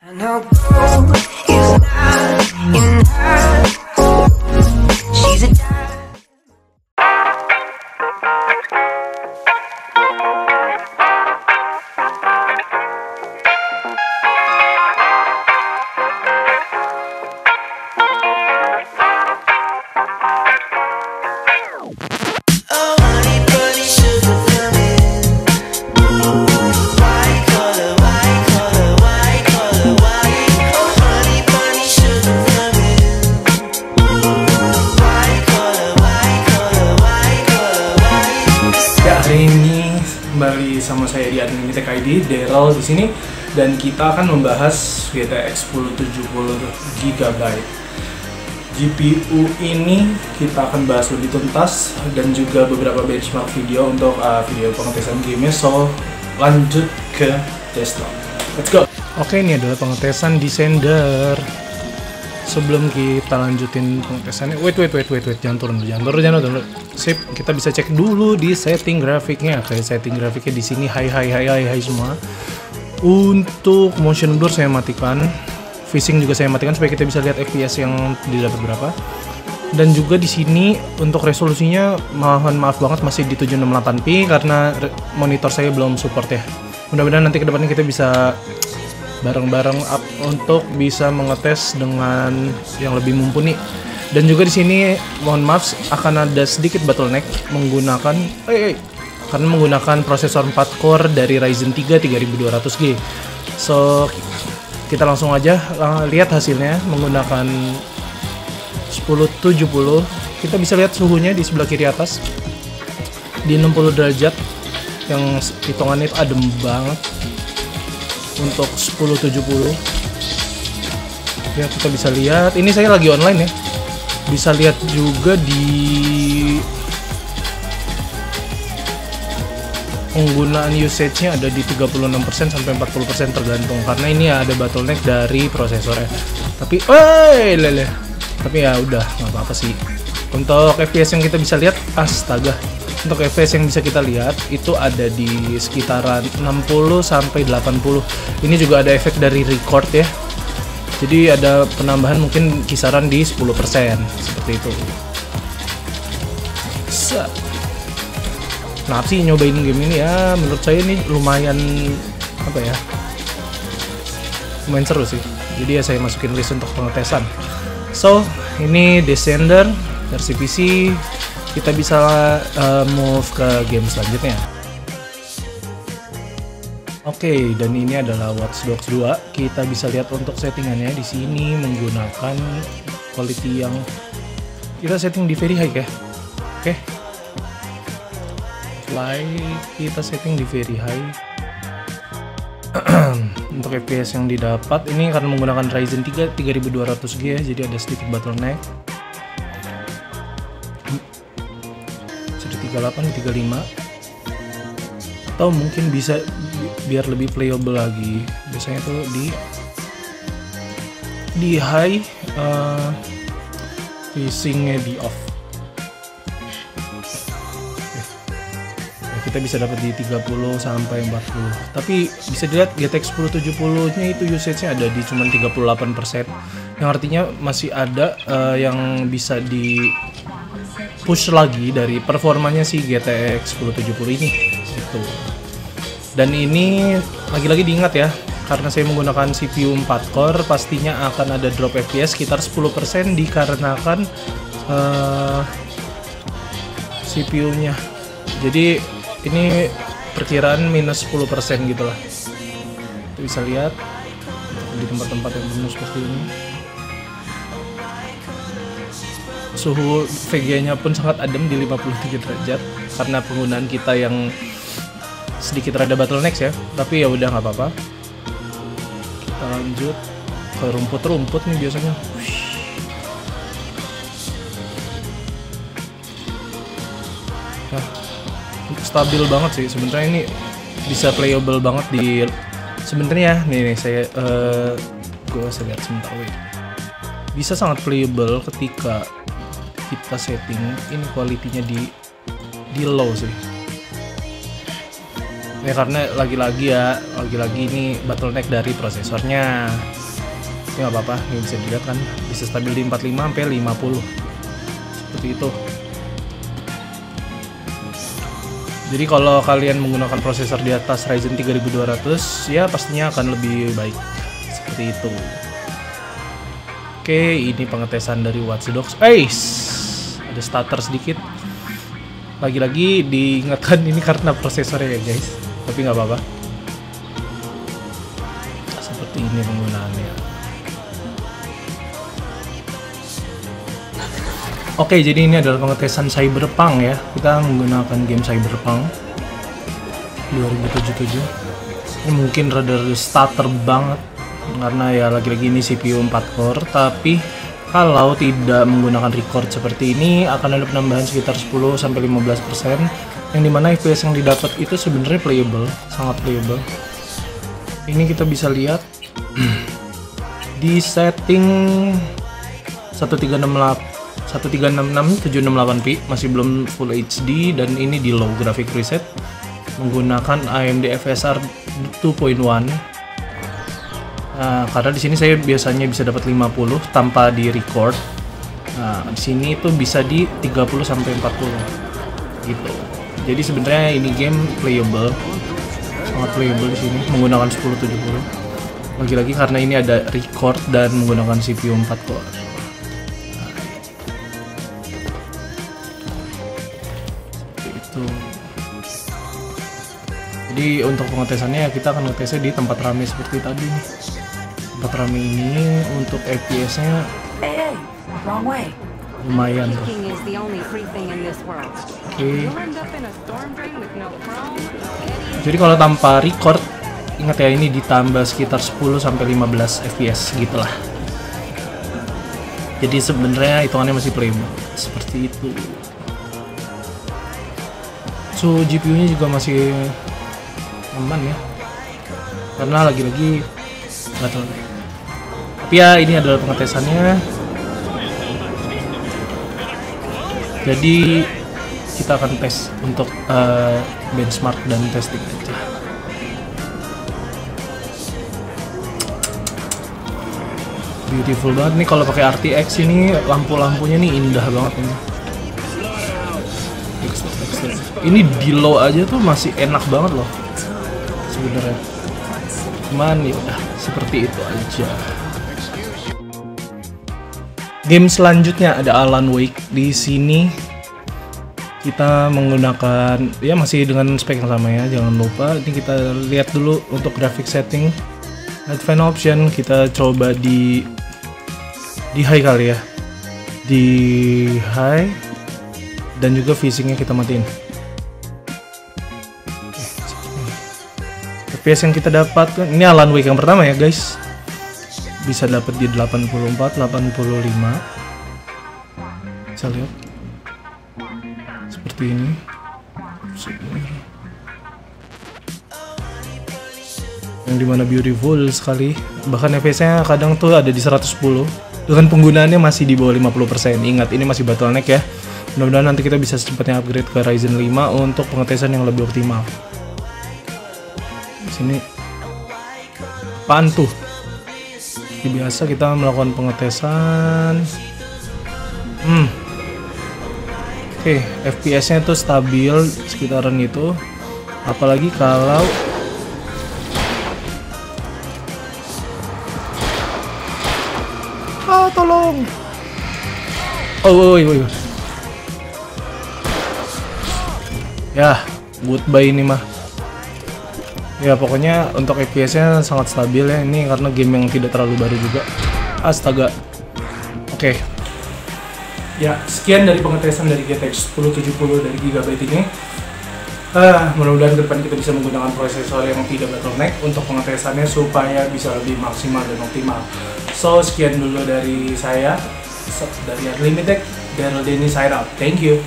No gold is not in her. She's a kembali sama saya di Unlimited ID, Daryl di sini, dan kita akan membahas GTX 1070 GB. GPU ini kita akan bahas lebih tuntas dan juga beberapa benchmark video untuk video pengetesan game-nya. So, lanjut ke desktop. Let's go. Oke, ini adalah pengetesan di Sender. Sebelum kita lanjutin pengetesannya, wait, jangan turun. Sip, kita bisa cek dulu di setting grafiknya. Oke, setting grafiknya di sini high semua. Untuk motion blur saya matikan, phasing juga saya matikan supaya kita bisa lihat FPS yang didapat berapa. Dan juga di sini untuk resolusinya maaf banget masih di 768p karena monitor saya belum support ya. Mudah-mudahan nanti kedepannya kita bisa bareng-bareng up untuk bisa mengetes dengan yang lebih mumpuni. Dan juga di sini mohon maaf akan ada sedikit bottleneck menggunakan karena menggunakan prosesor 4 core dari Ryzen 3 3200G. So kita langsung aja lihat hasilnya menggunakan 1070. Kita bisa lihat suhunya di sebelah kiri atas di 60 derajat yang hitungannya itu adem banget. Untuk 1070 ya, kita bisa lihat ini saya lagi online ya, bisa lihat juga di penggunaan usage-nya ada di 36% sampai 40% tergantung karena ini ada bottleneck dari prosesornya. Tapi ya udah nggak apa-apa sih. Untuk FPS yang kita bisa lihat, astaga, untuk FPS yang bisa kita lihat itu ada di sekitaran 60 sampai 80. Ini juga ada efek dari record ya. Jadi ada penambahan mungkin kisaran di 10% seperti itu. Nah, sih nyobain game ini ya, menurut saya ini lumayan lumayan seru sih. Jadi ya saya masukin list untuk pengetesan. So, ini Descender versi PC. Kita bisa move ke game selanjutnya. Oke, dan ini adalah Watch Dogs 2. Kita bisa lihat untuk settingannya di sini menggunakan quality yang kita setting di very high ya. Oke. Kita setting di very high. Untuk FPS yang didapat ini karena menggunakan Ryzen 3 3200G ya, jadi ada sedikit bottleneck. 38, 35, atau mungkin bisa biar lebih playable lagi. Biasanya tuh di high, phasingnya di off. Kita bisa dapat di 30 sampai 40. Tapi bisa dilihat GTX 1070-nya itu usage-nya ada di cuma 38%, yang artinya masih ada yang bisa di push lagi dari performanya si GTX 1070 ini gitu. Dan ini lagi-lagi diingat ya, karena saya menggunakan CPU 4 core pastinya akan ada drop FPS sekitar 10% dikarenakan CPU-nya. Jadi ini perkiraan minus 10% gitu lah. Kita bisa lihat di tempat-tempat yang penuh seperti ini. Suhu VGA-nya pun sangat adem di 53 derajat karena penggunaan kita yang sedikit rada bottleneck ya. Tapi ya udah nggak apa-apa. Kita lanjut ke rumput-rumput nih biasanya. Nah, stabil banget sih sebenarnya, ini bisa playable banget di sebenarnya. Nih saya gue lihat sebentar, bisa sangat playable ketika kita setting ini quality-nya di low sih. Ya karena lagi-lagi ini bottleneck dari prosesornya. Ini nggak apa-apa, ini bisa dilihat kan, bisa stabil di 45 sampai 50 seperti itu. Jadi kalau kalian menggunakan prosesor di atas Ryzen 3200 ya pastinya akan lebih baik seperti itu. Oke, ini pengetesan dari Watch Dogs. Ada stutter sedikit. Lagi-lagi diingatkan ini karena prosesornya ya guys, tapi nggak apa-apa. Seperti ini penggunaannya. Oke, jadi ini adalah pengetesan Cyberpunk ya. Kita menggunakan game Cyberpunk 2077. Ini mungkin rada stutter banget karena ya lagi-lagi ini CPU 4 core, tapi kalau tidak menggunakan record seperti ini akan ada penambahan sekitar 10-15%, yang dimana FPS yang didapat itu sebenarnya playable, sangat playable. Ini kita bisa lihat di setting 1366-768p, masih belum Full HD, dan ini di low graphic preset menggunakan AMD FSR 2.1. Karena di sini saya biasanya bisa dapat 50 tanpa di record. Di sini itu bisa di 30 sampai 40 gitu. Jadi sebenarnya ini game playable, sangat playable di sini menggunakan 1070. Lagi-lagi karena ini ada record dan menggunakan CPU 4 core. Jadi untuk pengetesannya kita akan ngetesnya di tempat rame seperti tadi nih. Tempat rame ini untuk FPS-nya lumayan tuh. Oke. Jadi kalau tanpa record, ingat ya ini ditambah sekitar 10-15 FPS gitulah. Jadi sebenarnya hitungannya masih playable seperti itu. So GPU-nya juga masih aman ya, karena lagi-lagi bottleneck. Tapi ya ini adalah pengetesannya. Jadi kita akan tes untuk benchmark dan testing aja. Beautiful banget nih kalau pakai RTX ini, lampu-lampunya nih indah banget ini. Ini di low aja tuh masih enak banget loh sebenarnya. Cuman ya udah seperti itu aja. Game selanjutnya ada Alan Wake. Di sini kita menggunakan ya masih dengan spek yang sama ya. Jangan lupa ini kita lihat dulu untuk graphic setting. Advanced option kita coba di high kali ya. Di high dan juga phasing-nya kita matiin. FPS yang kita dapatkan ini Alan Wake yang pertama ya guys, bisa dapat di 84, 85. Bisa lihat seperti ini. Yang dimana beautiful sekali, bahkan FPS-nya kadang tuh ada di 110 dengan penggunaannya masih di bawah 50%. Ingat ini masih bottleneck ya. Mudah-mudahan nanti kita bisa secepatnya upgrade ke Ryzen 5 untuk pengetesan yang lebih optimal. Sini apaan tuh? Seperti biasa kita melakukan pengetesan. Oke, FPS-nya tuh stabil sekitaran itu. Apalagi kalau tolong. Oh. Ya, goodbye ini mah. Ya pokoknya untuk FPS-nya sangat stabil ya, ini karena game yang tidak terlalu baru juga. Astaga. Oke. Ya, sekian dari pengetesan dari GTX 1070 dari Gigabyte ini. Mudah-mudahan ke depan kita bisa menggunakan prosesor yang tidak bottleneck untuk pengetesannya supaya bisa lebih maksimal dan optimal. So, sekian dulu dari saya, dari Unlimited, Daryl Denny sign out. Thank you.